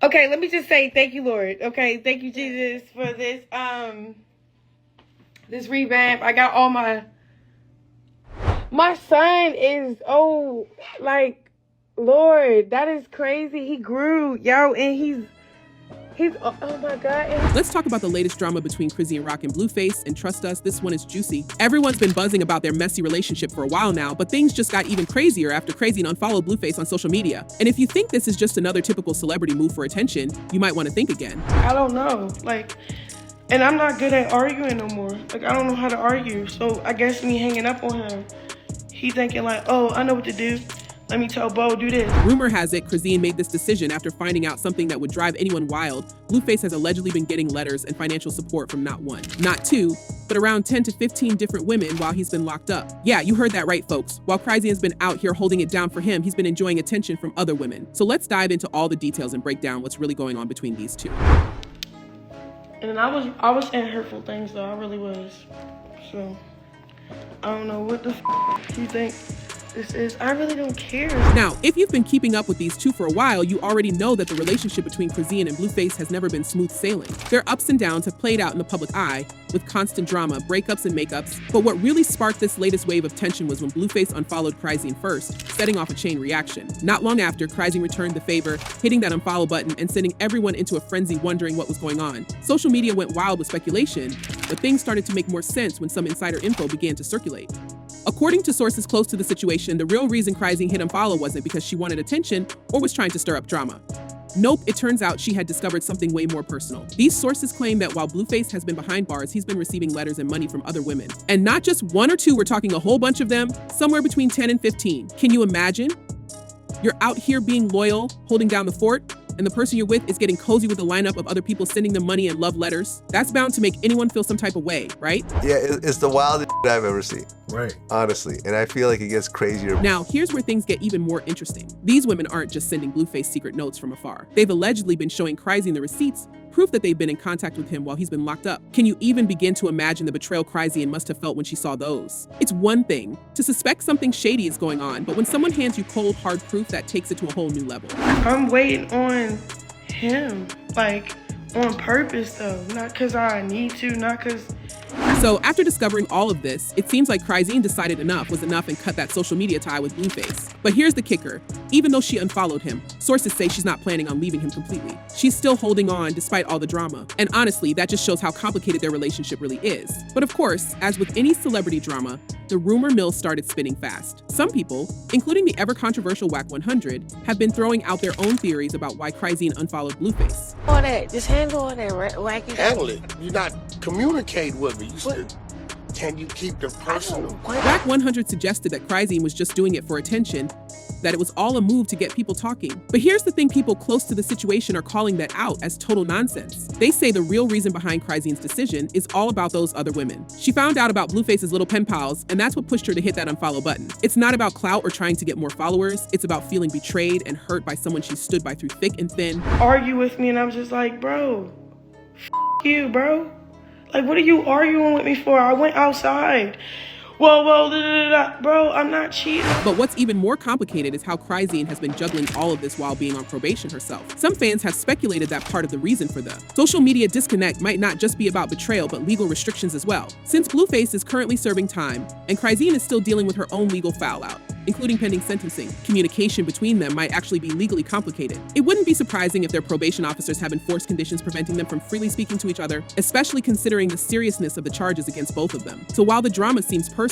Okay, let me just say thank you, Lord. Okay, thank you, Jesus, for this this revamp. I got all my son is like, Lord, that is crazy. He grew, yo, and he's oh my God. Let's talk about the latest drama between Chriseanrock and Blueface, and trust us, this one is juicy. Everyone's been buzzing about their messy relationship for a while now, but things just got even crazier after Chrisean unfollowed Blueface on social media. And if you think this is just another typical celebrity move for attention, you might want to think again. I don't know, and I'm not good at arguing no more. I don't know how to argue, so I guess me hanging up on him, he thinking like, oh, I know what to do. Let me tell Bo, do this. Rumor has it Chrisean made this decision after finding out something that would drive anyone wild. Blueface has allegedly been getting letters and financial support from not one, not two, but around 10 to 15 different women while he's been locked up. Yeah, you heard that right, folks. While Chrisean's been out here holding it down for him, he's been enjoying attention from other women. So let's dive into all the details and break down what's really going on between these two. And I was saying hurtful things though, I really was. So I don't know what the you think this is. I really don't care. Now, if you've been keeping up with these two for a while, you already know that the relationship between Chrisean and Blueface has never been smooth sailing. Their ups and downs have played out in the public eye with constant drama, breakups and makeups. But what really sparked this latest wave of tension was when Blueface unfollowed Chrisean first, setting off a chain reaction. Not long after, Chrisean returned the favor, hitting that unfollow button and sending everyone into a frenzy wondering what was going on. Social media went wild with speculation, but things started to make more sense when some insider info began to circulate. According to sources close to the situation, the real reason Chrisean hit unfollow wasn't because she wanted attention or was trying to stir up drama. Nope, it turns out she had discovered something way more personal. These sources claim that while Blueface has been behind bars, he's been receiving letters and money from other women. And not just one or two, we're talking a whole bunch of them, somewhere between 10 and 15. Can you imagine? You're out here being loyal, holding down the fort, and the person you're with is getting cozy with a lineup of other people sending them money and love letters. That's bound to make anyone feel some type of way, right? Yeah, it's the wildest I've ever seen. Right. Honestly. And I feel like it gets crazier. Now, here's where things get even more interesting. These women aren't just sending Blueface secret notes from afar. They've allegedly been showing Chrisean the receipts, proof that they've been in contact with him while he's been locked up. Can you even begin to imagine the betrayal Chrisean must have felt when she saw those? It's one thing to suspect something shady is going on, but when someone hands you cold, hard proof, that takes it to a whole new level. I'm waiting on him, on purpose though, not because I need to, not because. So after discovering all of this, it seems like Chrisean decided enough was enough and cut that social media tie with Blueface. But here's the kicker. Even though she unfollowed him, sources say she's not planning on leaving him completely. She's still holding on despite all the drama. And honestly, that just shows how complicated their relationship really is. But of course, as with any celebrity drama, the rumor mill started spinning fast. Some people, including the ever-controversial Whack 100, have been throwing out their own theories about why Chrisean unfollowed Blueface. All that, just handle all that, wacky. Handle it. You're not communicating with me. Can you keep the personal? Whack 100 suggested that Chrisean was just doing it for attention, that it was all a move to get people talking. But here's the thing, people close to the situation are calling that out as total nonsense. They say the real reason behind Chrisean's decision is all about those other women. She found out about Blueface's little pen pals, and that's what pushed her to hit that unfollow button. It's not about clout or trying to get more followers. It's about feeling betrayed and hurt by someone she stood by through thick and thin. Argue with me, and I'm just like, bro, you, bro. What are you arguing with me for? I went outside. Whoa, bro, I'm not cheating. But what's even more complicated is how Chrisean has been juggling all of this while being on probation herself. Some fans have speculated that part of the reason for the social media disconnect might not just be about betrayal, but legal restrictions as well. Since Blueface is currently serving time, and Chrisean is still dealing with her own legal fallout, including pending sentencing, communication between them might actually be legally complicated. It wouldn't be surprising if their probation officers have enforced conditions preventing them from freely speaking to each other, especially considering the seriousness of the charges against both of them. So while the drama seems personal,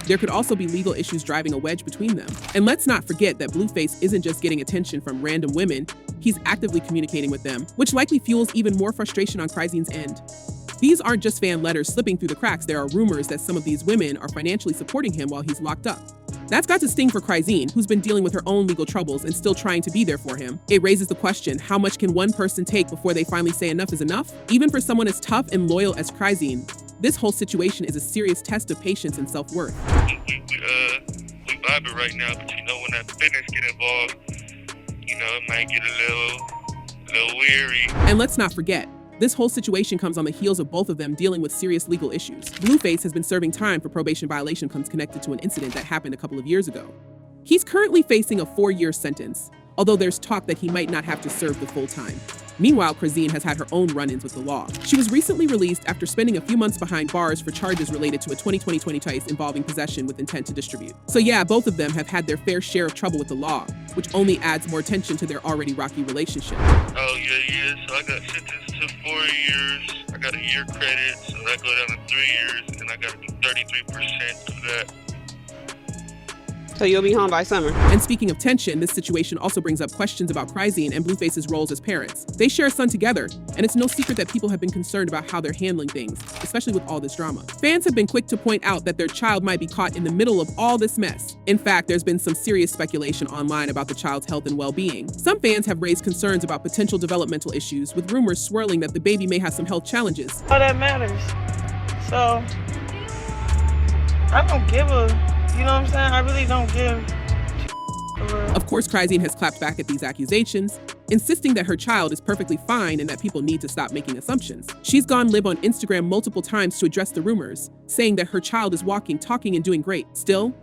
there could also be legal issues driving a wedge between them. And let's not forget that Blueface isn't just getting attention from random women, he's actively communicating with them, which likely fuels even more frustration on Chrisean's end. These aren't just fan letters slipping through the cracks. There are rumors that some of these women are financially supporting him while he's locked up. That's got to sting for Chrisean, who's been dealing with her own legal troubles and still trying to be there for him. It raises the question, how much can one person take before they finally say enough is enough? Even for someone as tough and loyal as Chrisean, this whole situation is a serious test of patience and self-worth. We vibing right now, but when that business get involved, it might get a little weary. And let's not forget, this whole situation comes on the heels of both of them dealing with serious legal issues. Blueface has been serving time for probation violation connected to an incident that happened a couple of years ago. He's currently facing a 4-year sentence, although there's talk that he might not have to serve the full time. Meanwhile, Chrisean has had her own run-ins with the law. She was recently released after spending a few months behind bars for charges related to a 2020 case involving possession with intent to distribute. So yeah, both of them have had their fair share of trouble with the law, which only adds more tension to their already rocky relationship. Oh, yeah. So I got sentenced to 4 years. I got a year credit, so that go down to 3 years, and I got to do 33% of that. So you'll be home by summer. And speaking of tension, this situation also brings up questions about Chrisean and Blueface's roles as parents. They share a son together, and it's no secret that people have been concerned about how they're handling things, especially with all this drama. Fans have been quick to point out that their child might be caught in the middle of all this mess. In fact, there's been some serious speculation online about the child's health and well-being. Some fans have raised concerns about potential developmental issues, with rumors swirling that the baby may have some health challenges. All that matters. So, I don't give a... You know what I'm saying? I really don't give a real. Of course, Chrisean has clapped back at these accusations, insisting that her child is perfectly fine and that people need to stop making assumptions. She's gone live on Instagram multiple times to address the rumors, saying that her child is walking, talking, and doing great. Still,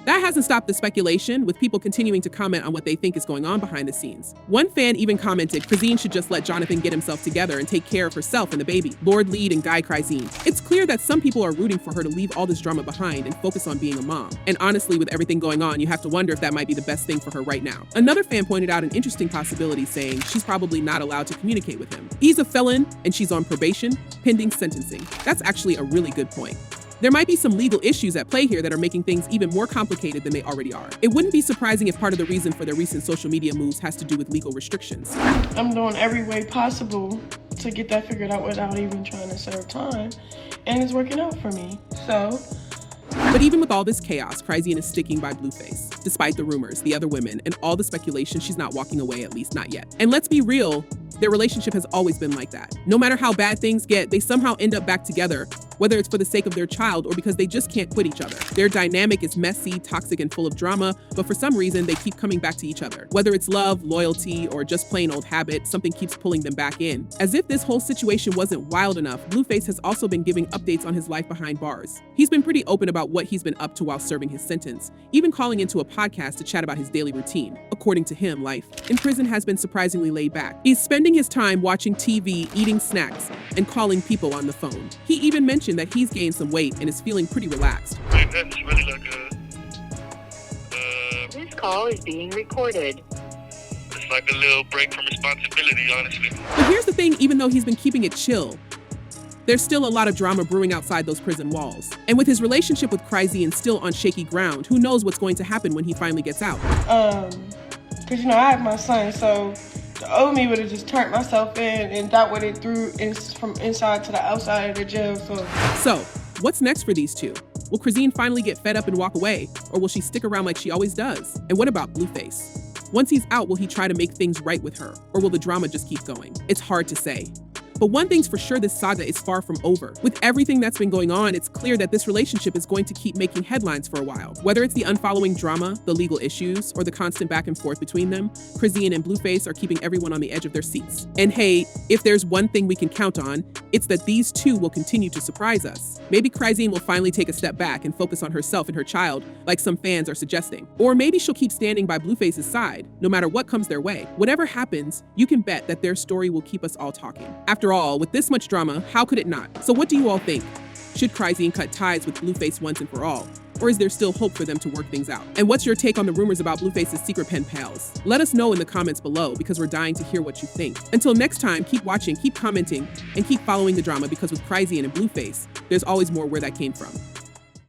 that hasn't stopped the speculation, with people continuing to comment on what they think is going on behind the scenes. One fan even commented Chrisean should just let Jonathan get himself together and take care of herself and the baby. Lord Lead and Guy Chrisean. It's clear that some people are rooting for her to leave all this drama behind and focus on being a mom. And honestly, with everything going on, you have to wonder if that might be the best thing for her right now. Another fan pointed out an interesting possibility, saying she's probably not allowed to communicate with him. He's a felon and she's on probation, pending sentencing. That's actually a really good point. There might be some legal issues at play here that are making things even more complicated than they already are. It wouldn't be surprising if part of the reason for their recent social media moves has to do with legal restrictions. I'm doing every way possible to get that figured out without even trying to serve time, and it's working out for me. So. But even with all this chaos, Chrisean is sticking by Blueface. Despite the rumors, the other women, and all the speculation, she's not walking away, at least not yet. And let's be real, their relationship has always been like that. No matter how bad things get, they somehow end up back together, whether it's for the sake of their child or because they just can't quit each other. Their dynamic is messy, toxic, and full of drama, but for some reason, they keep coming back to each other. Whether it's love, loyalty, or just plain old habit, something keeps pulling them back in. As if this whole situation wasn't wild enough, Blueface has also been giving updates on his life behind bars. He's been pretty open about what he's been up to while serving his sentence, even calling into a podcast to chat about his daily routine. According to him, life in prison has been surprisingly laid back. He's spending his time watching TV, eating snacks, and calling people on the phone. He even mentioned that he's gained some weight and is feeling pretty relaxed. That's really like This call is being recorded. it's like a little break from responsibility, honestly. But here's the thing, even though he's been keeping it chill, there's still a lot of drama brewing outside those prison walls. And with his relationship with Chrisean still on shaky ground, who knows what's going to happen when he finally gets out? Cause you know, I have my son, so the old me would have just turned myself in, and that would have threw from inside to the outside of the jail. So, what's next for these two? Will Chrisean finally get fed up and walk away, or will she stick around like she always does? And what about Blueface? Once he's out, will he try to make things right with her, or will the drama just keep going? It's hard to say. But one thing's for sure, this saga is far from over. With everything that's been going on, it's clear that this relationship is going to keep making headlines for a while. Whether it's the unfollowing drama, the legal issues, or the constant back and forth between them, Chrisean and Blueface are keeping everyone on the edge of their seats. And hey, if there's one thing we can count on, it's that these two will continue to surprise us. Maybe Chrisean will finally take a step back and focus on herself and her child, like some fans are suggesting. Or maybe she'll keep standing by Blueface's side, no matter what comes their way. Whatever happens, you can bet that their story will keep us all talking. After all, with this much drama, how could it not? So what do you all think? Should Chrisean cut ties with Blueface once and for all? Or is there still hope for them to work things out? And what's your take on the rumors about Blueface's secret pen pals? Let us know in the comments below, because we're dying to hear what you think. Until next time, keep watching, keep commenting, and keep following the drama, because with Chrisean and Blueface, there's always more where that came from.